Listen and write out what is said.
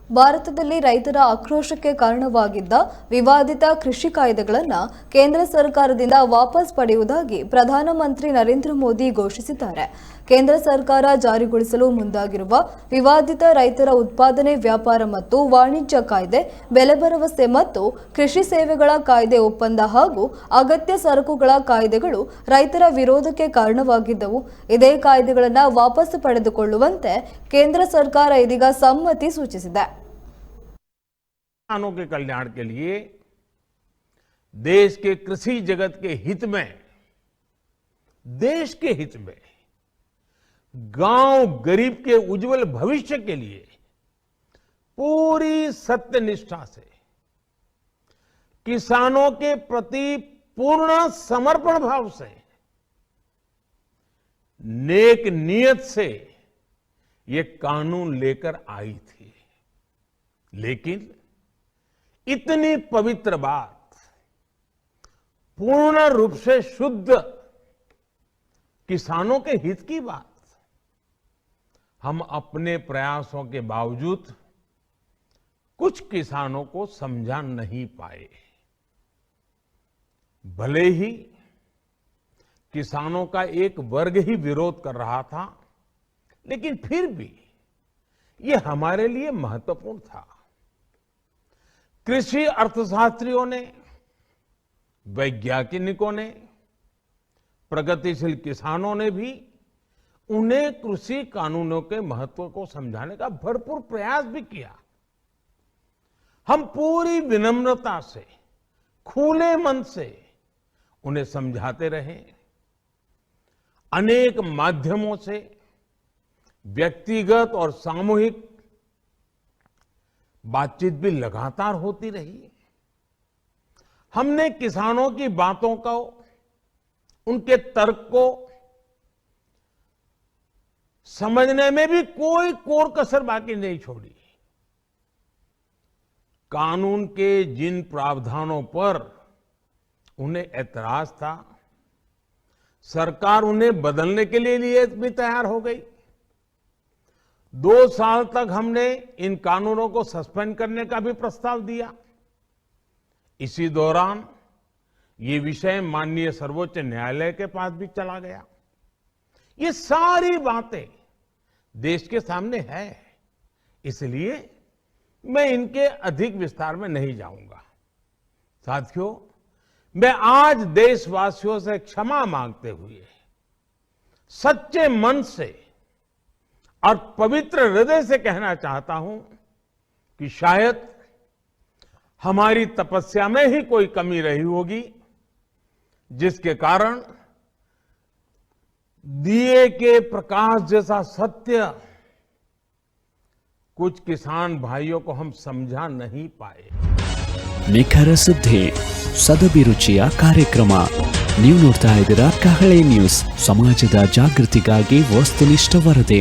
ಭಾರತದಲ್ಲಿ ರೈತರ ಆಕ್ರೋಶಕ್ಕೆ ಕಾರಣವಾಗಿದ್ದ ವಿವಾದಿತ ಕೃಷಿ ಕಾಯ್ದೆಗಳನ್ನು ಕೇಂದ್ರ ಸರ್ಕಾರದಿಂದ ವಾಪಸ್ ಪಡೆಯುವುದಾಗಿ ಪ್ರಧಾನಮಂತ್ರಿ ನರೇಂದ್ರ ಮೋದಿ ಘೋಷಿಸಿದ್ದಾರೆ. ಕೇಂದ್ರ ಸರ್ಕಾರ ಜಾರಿಗೊಳಿಸಲು ಮುಂದಾಗಿರುವ ವಿವಾದಿತ ರೈತರ ಉತ್ಪಾದನೆ, ವ್ಯಾಪಾರ ಮತ್ತು ವಾಣಿಜ್ಯ ಕಾಯ್ದೆ, ಬೆಲೆ ಭರವಸೆ ಮತ್ತು ಕೃಷಿ ಸೇವೆಗಳ ಕಾಯ್ದೆ ಒಪ್ಪಂದ ಹಾಗೂ ಅಗತ್ಯ ಸರಕುಗಳ ಕಾಯ್ದೆಗಳು ರೈತರ ವಿರೋಧಕ್ಕೆ ಕಾರಣವಾಗಿದ್ದವು. ಇದೇ ಕಾಯ್ದೆಗಳನ್ನು ವಾಪಸ್ ಪಡೆದುಕೊಳ್ಳುವಂತೆ ಕೇಂದ್ರ ಸರ್ಕಾರ ಇದೀಗ ಸಮ್ಮತಿ ಸೂಚಿಸಿದೆ. किसानों के कल्याण के लिए देश के कृषि जगत के हित में, देश के हित में, गांव गरीब के उज्जवल भविष्य के लिए पूरी सत्यनिष्ठा से किसानों के प्रति पूर्ण समर्पण भाव से नेक नियत से ये कानून लेकर आई थी। लेकिन इतनी पवित्र बात, पूर्ण रूप से शुद्ध किसानों के हित की बात, हम अपने प्रयासों के बावजूद कुछ किसानों को समझा नहीं पाए। भले ही किसानों का एक वर्ग ही विरोध कर रहा था, लेकिन फिर भी ये हमारे लिए महत्वपूर्ण था। कृषि अर्थशास्त्रियों ने, वैज्ञानिकों ने, प्रगतिशील किसानों ने भी उन्हें कृषि कानूनों के महत्व को समझाने का भरपूर प्रयास भी किया। हम पूरी विनम्रता से, खुले मन से उन्हें समझाते रहे। अनेक माध्यमों से व्यक्तिगत और सामूहिक बातचीत भी लगातार होती रही। हमने किसानों की बातों को, उनके तर्क को समझने में भी कोई कोर कसर बाकी नहीं छोड़ी। कानून के जिन प्रावधानों पर उन्हें ऐतराज था, सरकार उन्हें बदलने के लिए भी तैयार हो गई। 2 साल तक हमने इन कानूनों को सस्पेंड करने का भी प्रस्ताव दिया। इसी दौरान ये विषय माननीय सर्वोच्च न्यायालय के पास भी चला गया। ये सारी बातें देश के सामने है, इसलिए मैं इनके अधिक विस्तार में नहीं जाऊंगा। साथियों, मैं आज देशवासियों से क्षमा मांगते हुए सच्चे मन से और पवित्र हृदय से कहना चाहता हूं कि शायद हमारी तपस्या में ही कोई कमी रही होगी, जिसके कारण दिए के प्रकाश जैसा सत्य कुछ किसान भाइयों को हम समझा नहीं पाए। ನಿಖರ ಸುದ್ದಿ, ಸದಭಿರುಚಿಯ ಕಾರ್ಯಕ್ರಮ. ನೀವು ನೋಡ್ತಾ ಇದ್ದೀರಾ ಕಹಳೆ ನ್ಯೂಸ್, ಸಮಾಜದ ಜಾಗೃತಿಗಾಗಿ ವಸ್ತುನಿಷ್ಠ ವರದಿ.